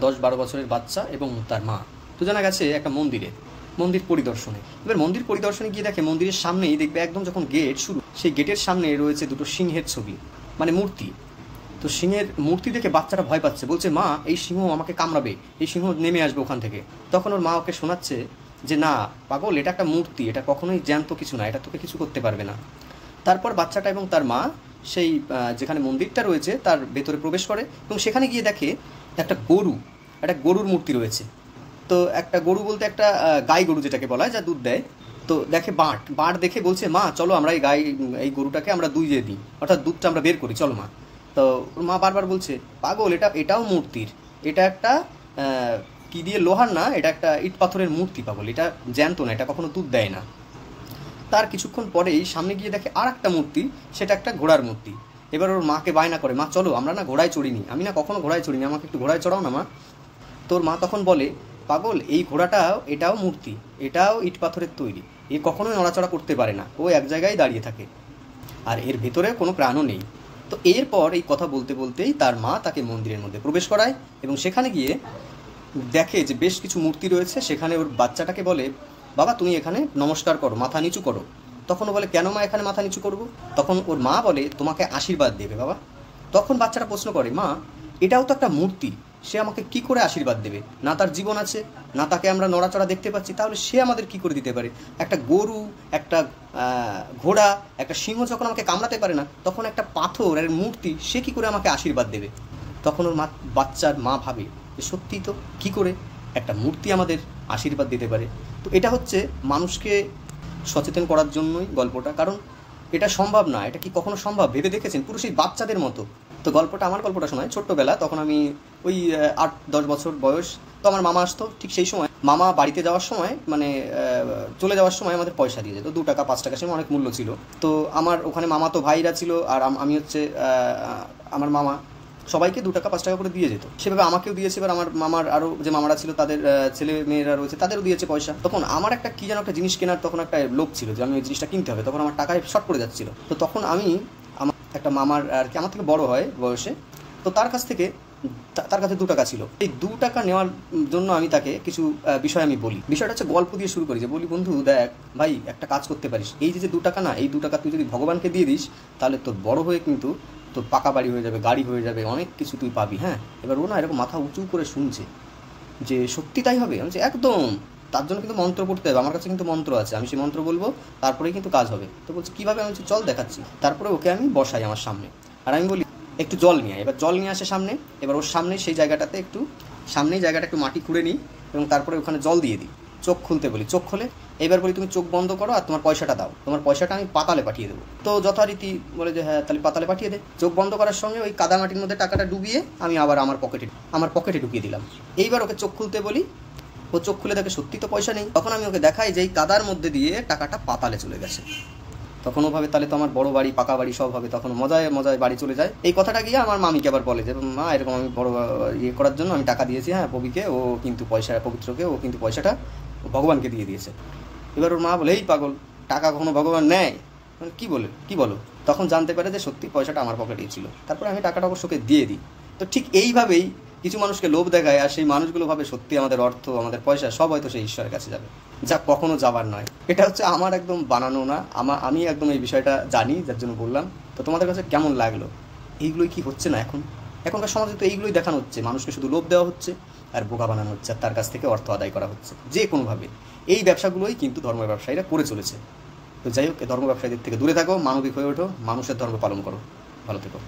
10-12 বছরের বাচ্চা এবং তার মা দুজনে গেছে একটা মন্দির পরিদর্শনে। এবার মন্দির পরিদর্শনে গিয়ে দেখে মন্দিরের সামনেই দেখবে একদম যখন গেট শুরু, সেই গেটের সামনে রয়েছে দুটো সিংহের ছবি, মানে মূর্তি। তো সিংহের মূর্তি দেখে বাচ্চাটা ভয় পাচ্ছে, বলছে মা এই সিংহ আমাকে কামড়াবে, এই সিংহ নেমে আসবে ওখান থেকে। তখন ওর মা ওকে শোনাচ্ছে যে না পাগল, এটা একটা মূর্তি, এটা কখনোই জ্যান্ত কিছু না, এটা তোকে কিছু করতে পারবে না। তারপর বাচ্চাটা এবং তার মা সেই যেখানে মন্দিরটা রয়েছে তার ভেতরে প্রবেশ করে এবং সেখানে গিয়ে দেখে একটা গরুর মূর্তি রয়েছে। তো একটা গরু বলতে একটা গাই গরু যেটাকে বলা হয়, যা দুধ দেয়। তো দেখে বাঁট দেখে বলছে মা চলো আমরা এই গরুটাকে আমরা দুইয়ে দিই, অর্থাৎ দুধটা আমরা বের করি, চলো মা। তো ওর মা বারবার বলছে পাগল, এটাও মূর্তির, এটা একটা কি দিয়ে লোহার না, এটা একটা ইট পাথরের মূর্তি পাগল, এটা জ্যান্ত না, এটা কখনো দুধ দেয় না। তার কিছুক্ষণ পরেই সামনে গিয়ে দেখে আর একটা মূর্তি, সেটা একটা ঘোড়ার মূর্তি। এবার ওর মাকে বায়না করে মা চলো আমরা না ঘোড়ায় চড়িনি, আমি না কখনো ঘোড়ায় চড়িনি, আমাকে একটু ঘোড়ায় চড়াও না মা। তোর মা তখন বলে পাগল এই এটাও মূর্তি, এটাও ইট পাথরের তৈরি, এ কখনোই নড়াচড়া করতে পারে না, ও এক জায়গায় দাঁড়িয়ে থাকে আর এর ভেতরে কোনো প্রাণও নেই। তো এরপর এই কথা বলতে বলতেই তার মা তাকে মন্দিরের মধ্যে প্রবেশ করায় এবং সেখানে গিয়ে দেখে যে বেশ কিছু মূর্তি রয়েছে। সেখানে ওর বাচ্চাটাকে বলে বাবা তুমি এখানে নমস্কার করো, মাথা নিচু করো। তখন ও বলে কেন মা এখানে মাথা নিচু করবো? তখন ওর মা বলে তোমাকে আশীর্বাদ দেবে বাবা। তখন বাচ্চাটা প্রশ্ন করে মা এটাও তো একটা মূর্তি, সে আমাকে কি করে আশীর্বাদ দেবে? না তার জীবন আছে, না তাকে আমরা নড়াচড়া দেখতে পাচ্ছি, তাহলে সে আমাদের কি করে দিতে পারে? একটা গরু, একটা ঘোড়া, একটা সিংহ যখন আমাকে কামড়াতে পারে না, তখন একটা পাথর আর মূর্তি সে কি করে আমাকে আশীর্বাদ দেবে? তখন ওর বাচ্চার মা ভাবে যে সত্যিই তো, কি করে একটা মূর্তি আমাদের আশীর্বাদ দিতে পারে। তো এটা হচ্ছে মানুষকে সচেতন করার জন্যই গল্পটা, কারণ এটা সম্ভব না, এটা কি কখনো সম্ভব ভেবে দেখেছেন? পুরো সেই বাচ্চাদের মতো। তো আমার গল্পটা শোনায় ছোট্টবেলা, তখন আমি ওই 8-10 বছর বয়স। তো আমার মামা আসতো, ঠিক সেই সময় মামা বাড়িতে যাওয়ার সময় মানে চলে যাওয়ার সময় আমাদের পয়সা দিয়ে যেত, 2 টাকা 5 টাকা, সে অনেক মূল্য ছিল। তো আমার ওখানে মামা তো ভাইরা ছিল, আর আমি হচ্ছে আমার মামা সবাইকে 2 টাকা 5 টাকা করে দিয়ে যেত। সেভাবে আমাকেও দিয়েছে। এবার আমার মামার আরও যে মামারা ছিল তাদের ছেলে মেয়েরা রয়েছে, তাদেরও দিয়েছে পয়সা। তখন আমার একটা কি যেন একটা জিনিস কেনার তখন একটা লোভ ছিল যে আমি ওই জিনিসটা কিনতে হবে, তখন আমার টাকায় শর্ট পড়ে যাচ্ছিল। তো তখন আমি আমার একটা মামার আর কি আমার থেকে বড় হয় বয়সে, তো তার কাছে 2 টাকা ছিল। এই 2 টাকা নেওয়ার জন্য আমি তাকে কিছু বিষয় আমি বলি। বিষয়টা হচ্ছে গল্প দিয়ে শুরু করি, যে বলি বন্ধু দেখ ভাই একটা কাজ করতে পারিস, এই যে 2 টাকা না, এই 2 টাকা তুই যদি ভগবানকে দিয়ে দিস তাহলে তোর বড় হয়ে কিন্তু তোর পাকা বাড়ি হয়ে যাবে, গাড়ি হয়ে যাবে, অনেক কিছু তুই পাবি। হ্যাঁ, এবার ও না এরকম মাথা উঁচু করে শুনছে যে সত্যি তাই হবে। আমি একদম, তার জন্য কিন্তু মন্ত্র পড়তে হবে, আমার কাছে কিন্তু মন্ত্র আছে, আমি সেই মন্ত্র বলবো তারপরেই কিন্তু কাজ হবে। তো বলছি কীভাবে? আমি চল দেখাচ্ছি। তারপরে ওকে আমি বসাই আমার সামনে, আর আমি বলি একটু জল নিয়ে আয়। এবার জল নিয়ে আসে সামনে, এবার ওর সামনে সেই জায়গাটাতে একটু মাটি খুঁড়ে নিই এবং তারপরে ওখানে জল দিয়ে দিই। চোখ খুলতে বলি, চোখ খোলে। এবার বলি তুমি চোখ বন্ধ করো আর তোমার পয়সাটা দাও, তোমার পয়সাটা আমি পাতালে পাঠিয়ে দেবো। তো যথারীতি বলে যে হ্যাঁ তাহলে পাতালে পাঠিয়ে দে। চোখ বন্ধ করার সঙ্গে ওই কাদা মাটির মধ্যে টাকাটা ডুবিয়ে আমি আবার আমার পকেটে ঢুকিয়ে দিলাম। এইবার ওকে চোখ খুলতে বলি, ও চোখ খুলে দেখে সত্যি তো পয়সা নেই। তখন আমি ওকে দেখাই যে এই কাদার মধ্যে দিয়ে টাকাটা পাতালে চলে গেছে। তখন ও ভাবে তাহলে তো আমার বড় বাড়ি, পাকা বাড়ি সব হবে, তখন মজায় বাড়ি চলে যায়। এই কথাটা গিয়ে আমার মামিকে আবার বলে যে মা এরকম আমি বড় করার জন্য আমি টাকা দিয়েছি, হ্যাঁ পবিকে, ও কিন্তু পবিত্রকে ও কিন্তু পয়সাটা ভগবানকে দিয়ে দিয়েছে। এবার ওর মা বলে এই পাগল, টাকা কখনো ভগবান নেয়? কি বলো? তখন জানতে পারে যে সত্যি পয়সাটা আমার পকেটেই ছিল। তারপরে আমি টাকাটা অবশ্যকে দিয়ে দিই। তো ঠিক এইভাবেই কিছু মানুষকে লোভ দেখায়, আর সেই মানুষগুলো ভাবে সত্যি আমাদের অর্থ, আমাদের পয়সা সব হয়তো সেই ঈশ্বরের কাছে যাবে, যা কখনো যাবার নয়। এটা হচ্ছে আমার একদম বানানো না, আমি একদম এই বিষয়টা জানি, যার জন্য বললাম। তো তোমাদের কাছে কেমন লাগলো? এইগুলোই কি হচ্ছে না এখনকার সমাজে? তো এইগুলোই দেখানো হচ্ছে, মানুষকে শুধু লোভ দেওয়া হচ্ছে আর বোকা বানানো হচ্ছে, আর তার কাছ থেকে অর্থ আদায় করা হচ্ছে যে কোনোভাবে। এই ব্যবসাগুলোই কিন্তু ধর্ম ব্যবসায়ীরা করে চলেছে। তো যাই হোক, ধর্ম ব্যবসায়ীদের থেকে দূরে থাকো, মানবিক হয়ে ওঠো, মানুষের ধর্ম পালন করো। ভালো থেকো।